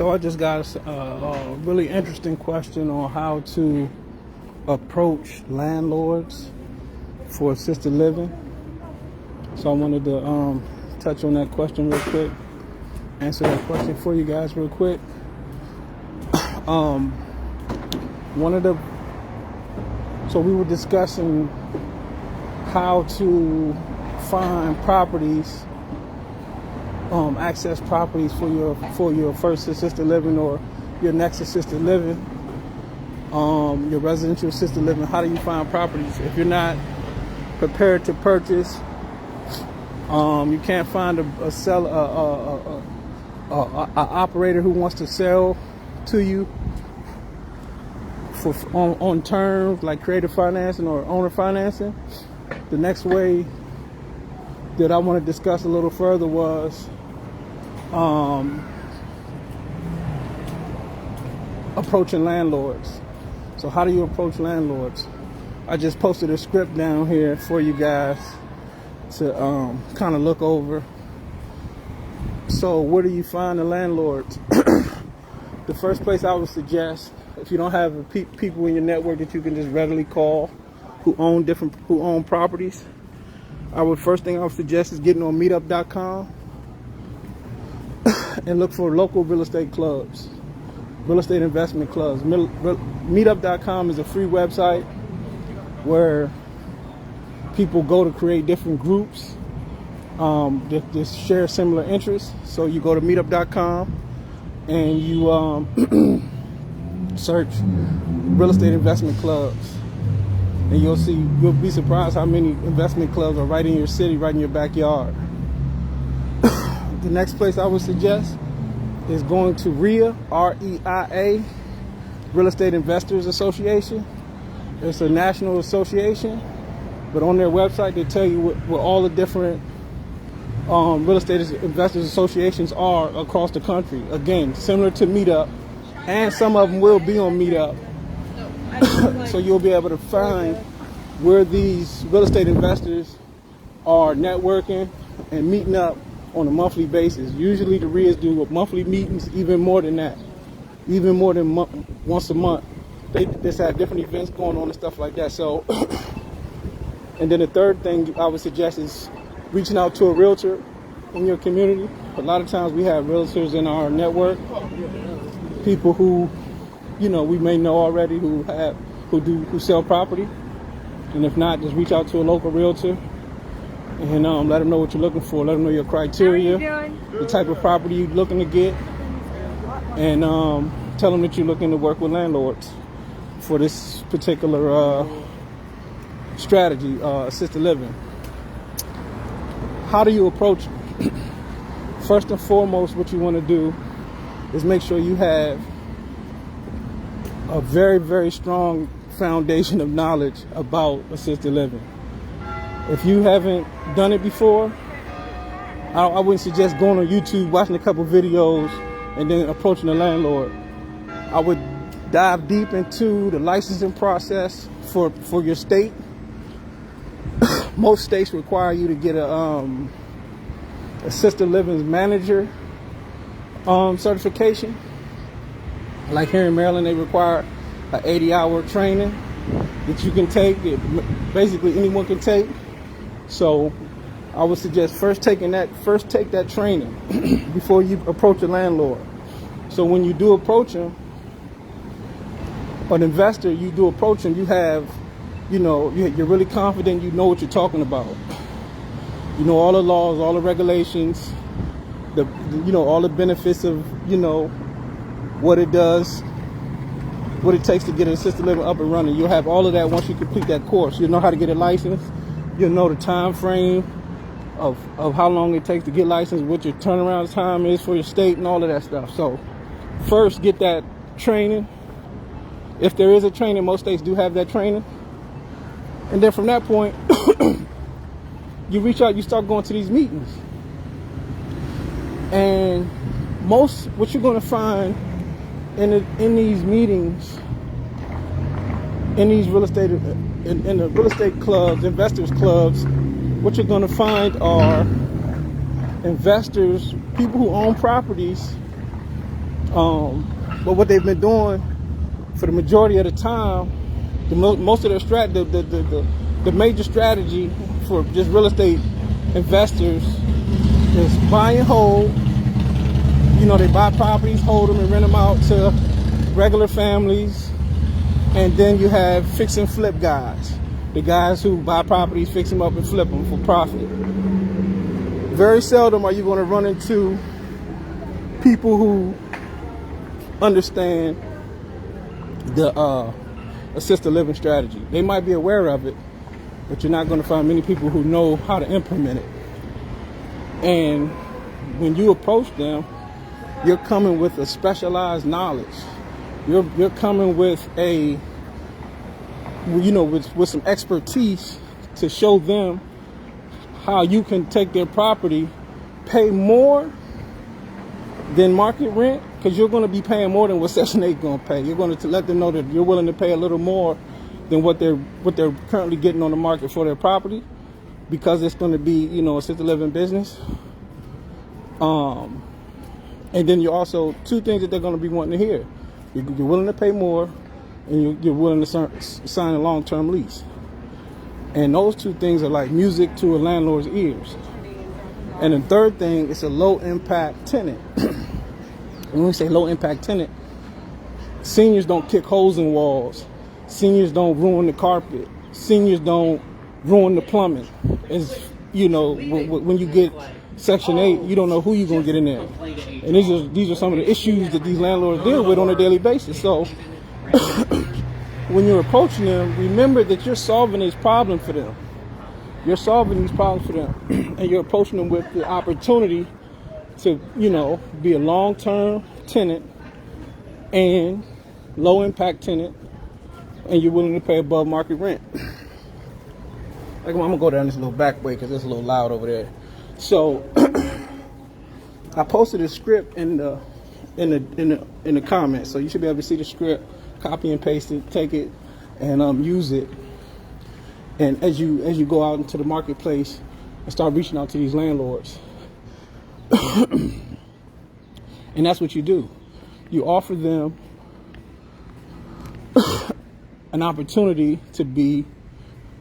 So I just got a really interesting question on how to approach landlords for assisted living. So I wanted to touch on that question real quick, answer that question for you guys real quick. So we were discussing how to find properties, access properties for your first assisted living or your next assisted living, your residential assisted living. How do you find properties if you're not prepared to purchase? You can't find a seller, a operator who wants to sell to you on terms like creative financing or owner financing. The next way that I want to discuss a little further was approaching landlords. So how do you approach landlords? I just posted a script down here for you guys to kind of look over. So where do you find the landlords? The first place I would suggest, if you don't have people in your network that you can just readily call who own properties, first thing I would suggest is getting on meetup.com and look for local real estate clubs, real estate investment clubs. Meetup.com is a free website where people go to create different groups that share similar interests. So you go to meetup.com and you search real estate investment clubs, and you'll be surprised how many investment clubs are right in your city, right in your backyard. The next place I would suggest is going to REIA, R-E-I-A, Real Estate Investors Association. It's a national association, but on their website they tell you what all the different real estate investors associations are across the country. Again, similar to Meetup, and some of them will be on Meetup. So you'll be able to find where these real estate investors are networking and meeting up on a monthly basis. Usually the REIAs do monthly meetings, even more than that, even more than once a month. They just have different events going on and stuff like that. So, and then the third thing I would suggest is reaching out to a realtor in your community. A lot of times we have realtors in our network, people who, we may know already who sell property. And if not, just reach out to a local realtor and let them know what you're looking for. Let them know your criteria, the type of property you're looking to get, and tell them that you're looking to work with landlords for this particular strategy, assisted living. How do you approach it? First and foremost, what you want to do is make sure you have a very, very strong foundation of knowledge about assisted living. If you haven't done it before, I wouldn't suggest going on YouTube, watching a couple videos, and then approaching the landlord. I would dive deep into the licensing process for your state. Most states require you to get a assisted living manager certification. Like here in Maryland, they require an 80-hour training that you can take. Basically, anyone can take. So I would suggest first take that training before you approach a landlord. So when you do approach them, an investor, you have, you're really confident, you know what you're talking about. You know all the laws, all the regulations, all the benefits of, what it does, what it takes to get an assisted living up and running. You'll have all of that once you complete that course. You'll know how to get a license. You'll know the time frame of how long it takes to get licensed, what your turnaround time is for your state, and all of that stuff. So first, get that training. If there is a training, most states do have that training. And then from that point, you reach out, you start going to these meetings. And what you're going to find in these meetings, in these real estate, in the real estate clubs, investors clubs, what you're going to find are investors, people who own properties But what they've been doing for the majority of the time, most of their the major strategy for just real estate investors is buy and hold. You know, they buy properties, hold them, and rent them out to regular families. And then you have fix and flip guys. The guys who buy properties, fix them up, and flip them for profit. Very seldom are you going to run into people who understand the assisted living strategy. They might be aware of it, but you're not going to find many people who know how to implement it. And when you approach them, you're coming with a specialized knowledge. You're coming with a, you know, with some expertise to show them how you can take their property, pay more than market rent, because you're going to be paying more than what Section 8 is going to pay. You're going to let them know that you're willing to pay a little more than what they're currently getting on the market for their property, because it's going to be, you know, assisted living business. And then you also, two things that they're going to be wanting to hear. You're willing to pay more, and you're willing to sign a long-term lease. And those two things are like music to a landlord's ears. And the third thing, it's a low-impact tenant. When we say low-impact tenant, seniors don't kick holes in walls. Seniors don't ruin the carpet. Seniors don't ruin the plumbing. It's, you know, when you get Section 8, you don't know who you're going to get in there. And these are some of the issues that these landlords deal with on a daily basis. So when you're approaching them, remember that you're solving this problem for them. You're solving these problems for them. And you're approaching them with the opportunity to, you know, be a long-term tenant and low-impact tenant, and you're willing to pay above market rent. Like, I'm going to go down this little back way because it's a little loud over there. So I posted a script in the comments, so you should be able to see the script, copy and paste it, take it, and use it. And as you go out into the marketplace and start reaching out to these landlords, and that's what you do. You offer them an opportunity to be,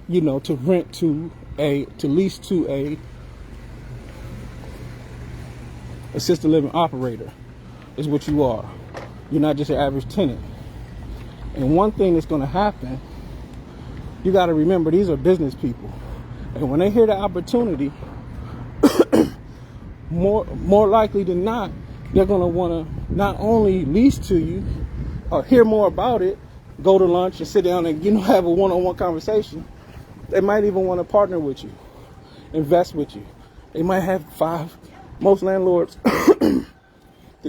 you know, to rent to lease to a assisted living operator is what you are. You're not just an average tenant. And one thing that's going to happen, you got to remember, these are business people. And when they hear the opportunity, more likely than not, they're going to want to not only lease to you or hear more about it, go to lunch and sit down and, you know, have a one-on-one conversation. They might even want to partner with you, invest with you. They might have 5. Most landlords that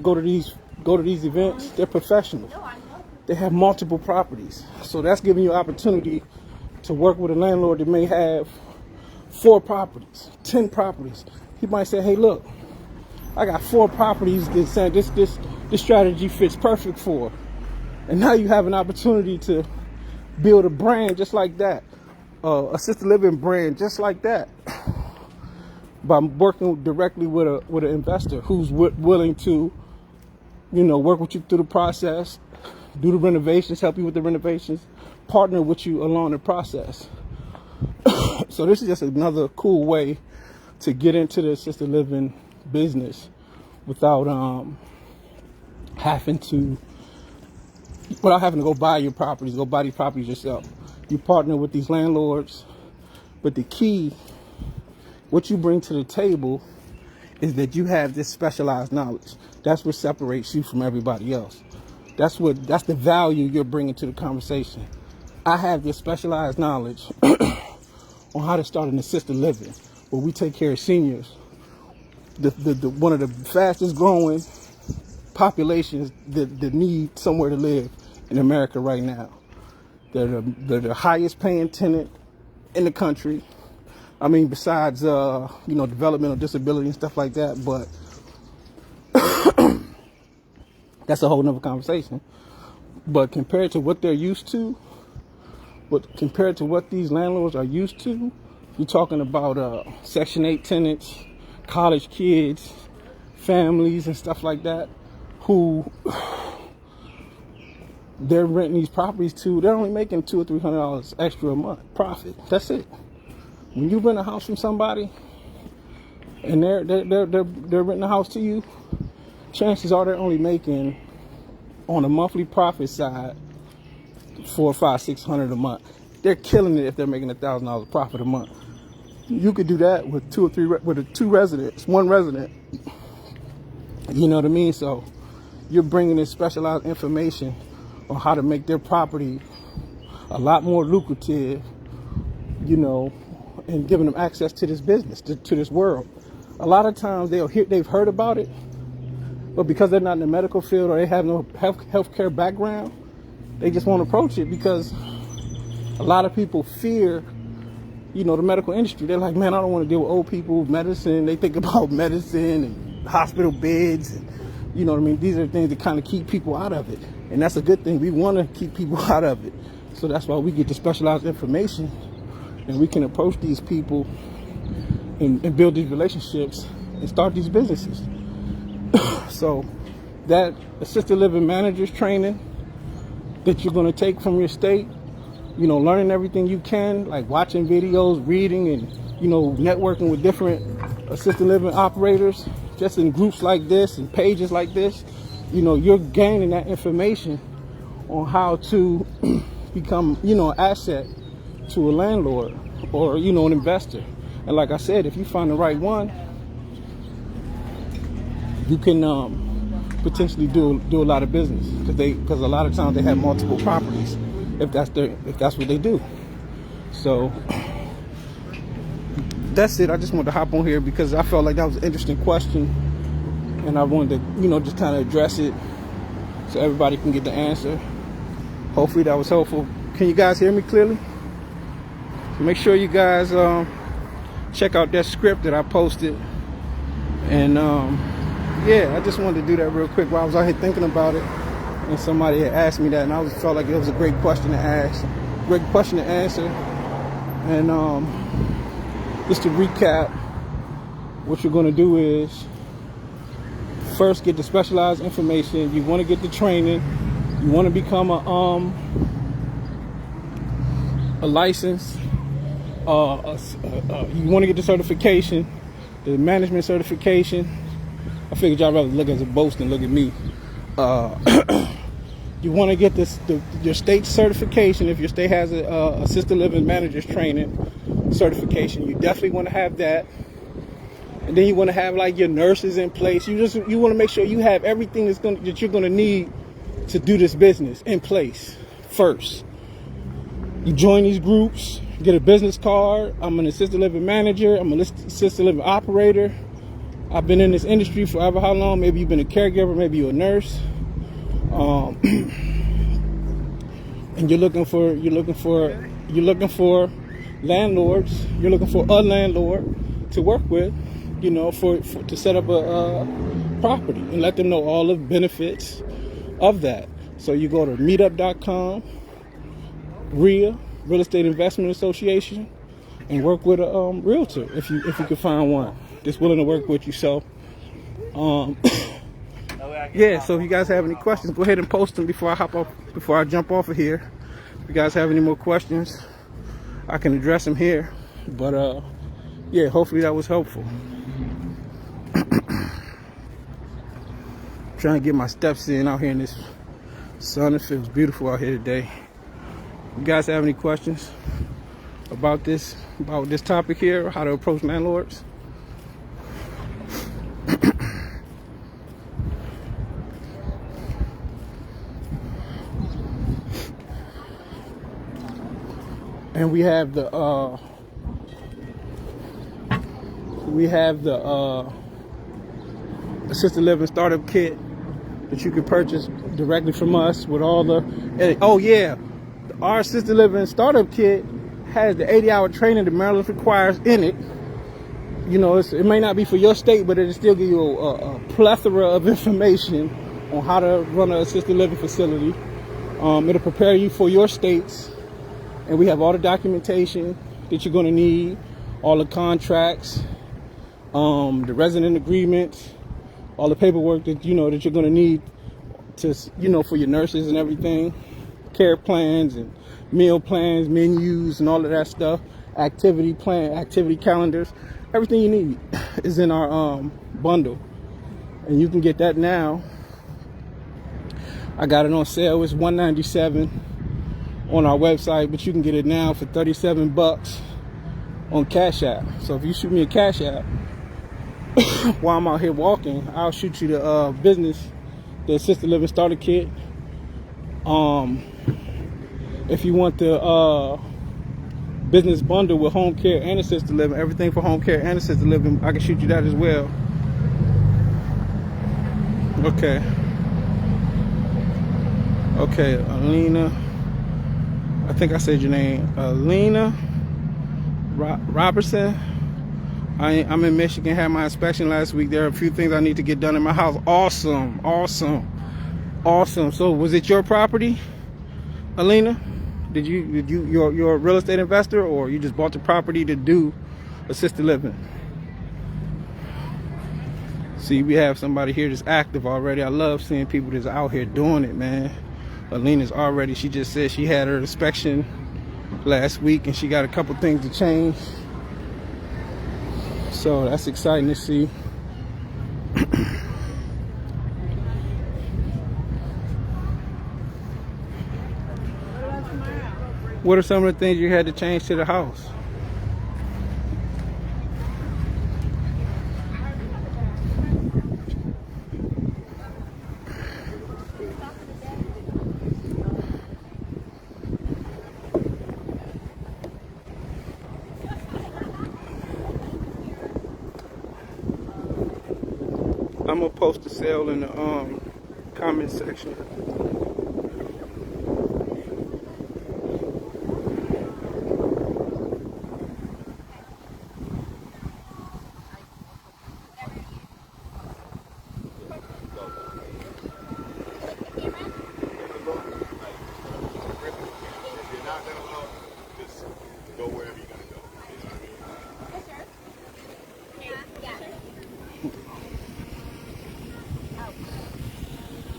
go to these events, they're professionals. They have multiple properties. So that's giving you opportunity to work with a landlord that may have 4 properties, 10 properties. He might say, hey, look, I got 4 properties that say this strategy fits perfect for. And now you have an opportunity to build a brand just like that, assisted living brand just like that, by working directly with an investor who's willing to, you know, work with you through the process, do the renovations, help you with the renovations, partner with you along the process. So this is just another cool way to get into the assisted living business without having to go buy your properties, go buy these properties yourself. You partner with these landlords, but the key, what you bring to the table, is that you have this specialized knowledge. That's what separates you from everybody else. That's the value you're bringing to the conversation. I have this specialized knowledge on how to start an assisted living where we take care of seniors. The one of the fastest growing populations that need somewhere to live in America right now. They're the highest paying tenant in the country. I mean, besides, developmental disability and stuff like that, but that's a whole nother conversation. But compared to what they're used to, compared to what these landlords are used to, you're talking about Section 8 tenants, college kids, families and stuff like that, who they're renting these properties to, they're only making $200 or $300 extra a month profit. That's it. When you rent a house from somebody and they're renting a house to you, chances are they're only making on a monthly profit side $400, $500, $600 a month. They're killing it if they're making $1,000 profit a month. You could do that with one resident. You know what I mean? So you're bringing in specialized information on how to make their property a lot more lucrative, you know, and giving them access to this business, to this world. A lot of times they've heard about it, but because they're not in the medical field or they have no healthcare background, they just won't approach it because a lot of people fear, you know, the medical industry. They're like, man, I don't want to deal with old people, medicine. They think about medicine and hospital beds. And, you know what I mean? These are things that kind of keep people out of it. And that's a good thing. We want to keep people out of it. So that's why we get the specialized information and we can approach these people and build these relationships and start these businesses. So that assisted living managers training that you're going to take from your state, you know, learning everything you can, like watching videos, reading, and, you know, networking with different assisted living operators, just in groups like this and pages like this, you know, you're gaining that information on how to become, you know, an asset to a landlord or, you know, an investor. And like I said, if you find the right one, you can potentially do a lot of business because a lot of times they have multiple properties if that's what they do. So that's it. I just wanted to hop on here because I felt like that was an interesting question, and I wanted to, you know, just kind of address it so everybody can get the answer. Hopefully that was helpful. Can you guys hear me clearly? Make sure you guys check out that script that I posted. And yeah, I just wanted to do that real quick while I was out here thinking about it, and somebody had asked me that, and I felt like it was a great question to ask, great question to answer. And just to recap, what you're going to do is first get the specialized information. You want to get the training. You want to become a license. You want to get the certification, the management certification. I figured y'all rather look as a boast than look at me. You want to get your state certification. If your state has a assisted living managers training certification, you definitely want to have that. And then you want to have like your nurses in place. You want to make sure you have everything that you're going to need to do this business in place first. You join these groups, get a business card. I'm an assisted living manager. I'm an assisted living operator. I've been in this industry forever. How long? Maybe you've been a caregiver, maybe you're a nurse. And you're looking for landlords. You're looking for a landlord to work with, you know, to set up a property and let them know all the benefits of that. So you go to meetup.com, RIA, Real Estate Investment Association, and work with a realtor if you can find one that's willing to work with you. So yeah, so if you guys have any questions, go ahead and post them before I jump off of here. If you guys have any more questions, I can address them here. But yeah, hopefully that was helpful. Trying to get my steps in out here in this sun. It feels beautiful out here today. If you guys have any questions about this topic here, how to approach landlords, and we have the assisted living startup kit that you can purchase directly from us with all the, oh yeah, our assisted living startup kit has the 80-hour training that Maryland requires in it. You know, it may not be for your state, but it'll still give you a plethora of information on how to run an assisted living facility. It'll prepare you for your states, and we have all the documentation that you're going to need, all the contracts, the resident agreements, all the paperwork that you know that you're going to need to, you know, for your nurses and everything, care plans and meal plans, menus and all of that stuff, activity plan, activity calendars, everything you need is in our bundle, and you can get that now. I got it on sale. It's $197 on our website, but you can get it now for $37 on Cash App. So if you shoot me a Cash App while I'm out here walking, I'll shoot you the the assisted living starter kit. If you want the business bundle with home care and assisted living, everything for home care and assisted living, I can shoot you that as well. Okay. Okay, Alina. I think I said your name. Alina Robertson. I'm in Michigan, had my inspection last week. There are a few things I need to get done in my house. Awesome, awesome, awesome. So was it your property, Alina? Did you're a real estate investor, or you just bought the property to do assisted living? See, we have somebody here that's active already. I love seeing people that's out here doing it, man. Alina's already, she just said she had her inspection last week and she got a couple things to change. So that's exciting to see. What are some of the things you had to change to the house? I'm gonna post the sale in the comment section.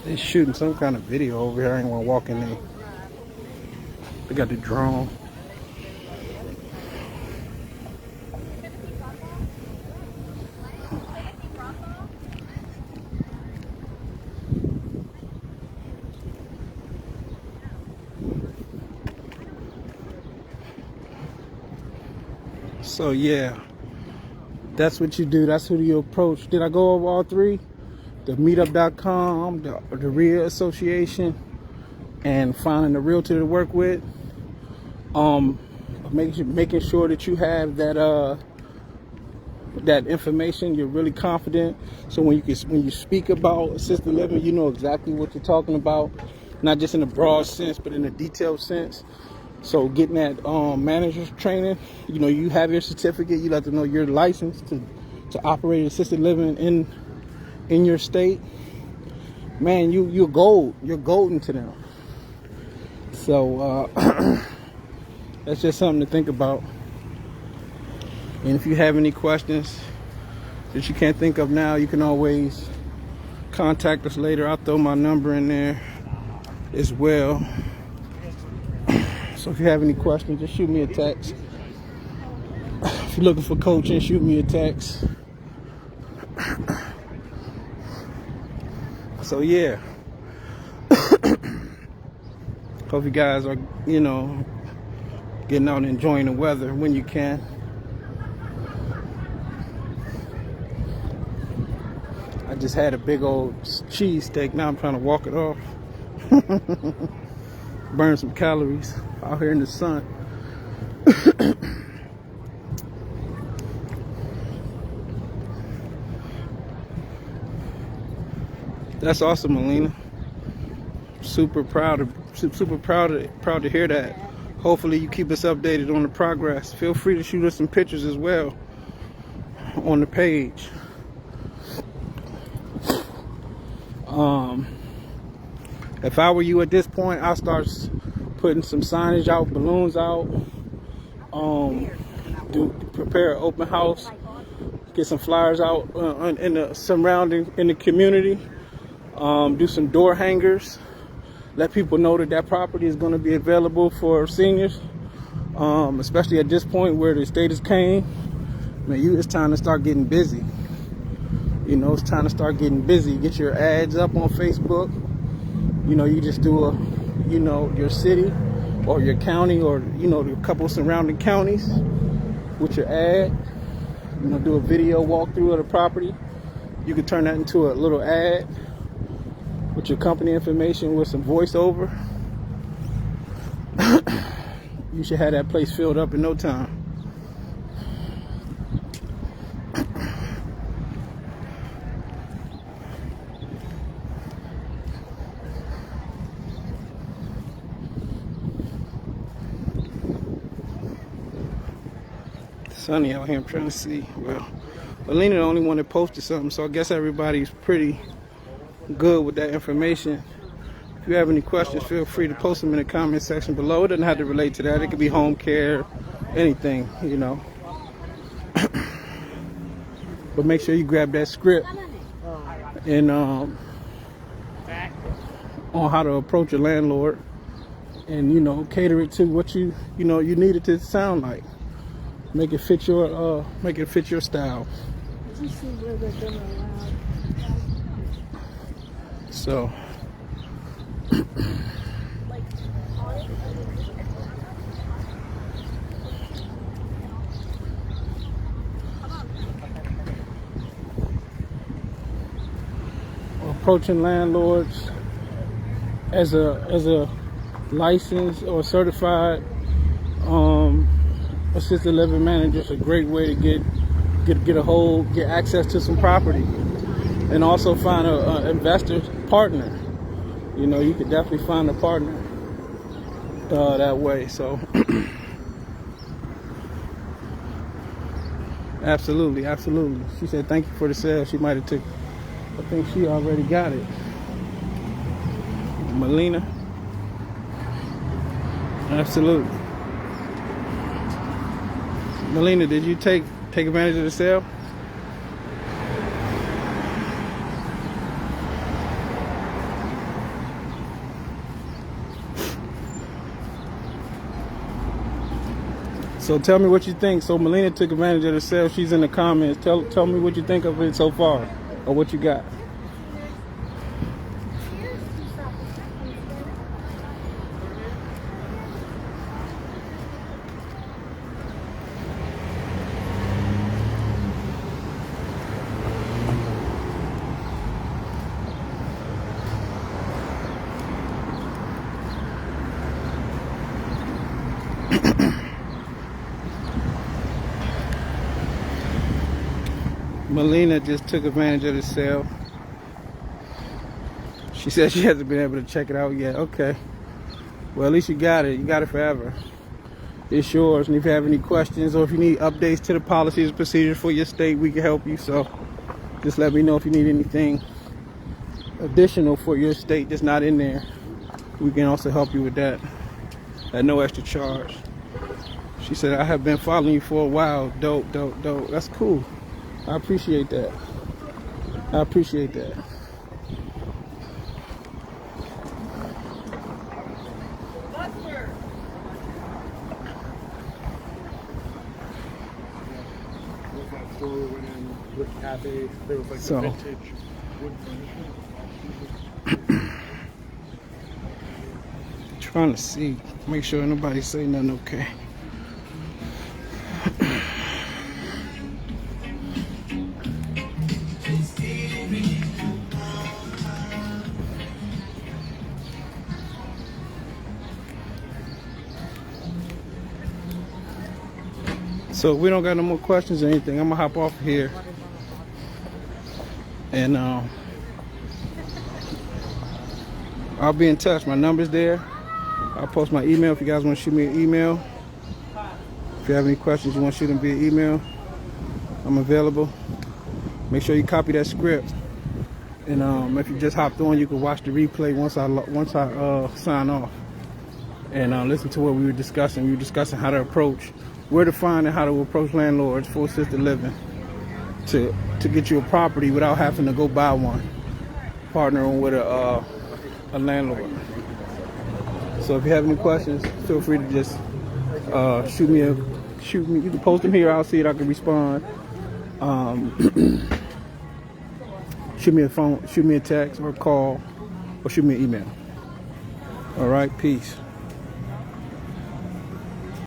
They're shooting some kind of video over here. I ain't want to walk in there. They got the drone. So yeah, that's what you do. That's who you approach. Did I go over all three? The meetup.com, the REIA Association, and finding a realtor to work with. Making sure that you have that that information. You're really confident, so when you speak about assisted living, you know exactly what you're talking about, not just in a broad sense, but in a detailed sense. So getting that manager's training, you know, you have your certificate. You let them know you're licensed to operate assisted living in your state. Man, you're gold. You're golden to them. So that's just something to think about. And if you have any questions that you can't think of now, you can always contact us later. I'll throw my number in there as well. So if you have any questions, just shoot me a text. If you're looking for coaching, shoot me a text. So yeah, hope you guys are, you know, getting out and enjoying the weather when you can. I just had a big old cheese steak. Now I'm trying to walk it off. Burn some calories out here in the sun. That's awesome, Alina. Super proud to hear that. Hopefully you keep us updated on the progress. Feel free to shoot us some pictures as well on the page. If I were you at this point, I'll start putting some signage out, balloons out, prepare an open house, get some flyers out in the surrounding, in the community. Do some door hangers. Let people know that that property is going to be available for seniors, especially at this point where the state is came. Man, it's time to start getting busy. You know, it's time to start getting busy. Get your ads up on Facebook. You know, you just do a, you know, your city or your county or, you know, a couple surrounding counties with your ad. You know, do a video walkthrough of the property. You can turn that into a little ad with your company information with some voiceover. You should have that place filled up in no time. Sunny out here, I'm trying to see. Well, Alina the only one that posted something, so I guess everybody's pretty good with that information. If you have any questions, feel free to post them in the comment section below. It doesn't have to relate to that. It could be home care, anything, you know. But make sure you grab that script and on how to approach a landlord, and, you know, cater it to what you know you need it to sound like. Make it fit your style. So approaching landlords as a licensed or certified assisted living manager is a great way to get access to some property, and also find a investor partner. You know, you could definitely find a partner that way. So absolutely. She said thank you for the sale. She might have took, I think she already got it. Melina. Absolutely. Melina, did you take advantage of the sale? So tell me what you think. So Melina took advantage of the sale. She's in the comments. Tell me what you think of it so far, or what you got. Melina just took advantage of the sale. She said she hasn't been able to check it out yet. Okay. Well, at least you got it. You got it forever. It's yours. And if you have any questions or if you need updates to the policies and procedures for your state, we can help you. So just let me know if you need anything additional for your state that's not in there. We can also help you with that at no extra charge. She said, I have been following you for a while. Dope. That's cool. I appreciate that. So trying to see, make sure nobody say nothing. Okay. So if we don't got no more questions or anything, I'm gonna hop off here, and I'll be in touch. My number's there. I'll post my email if you guys want to shoot me an email. If you have any questions you want to shoot them via email, I'm available. Make sure you copy that script, and if you just hopped on, you can watch the replay once I sign off, and listen to what we were discussing. We were discussing how to approach, where to find and how to approach landlords for assisted living to get you a property without having to go buy one. partnering with a landlord. So if you have any questions, feel free to just shoot me. You can post them here. I'll see it. I can respond. Shoot me a phone. Shoot me a text or a call, or shoot me an email. All right. Peace.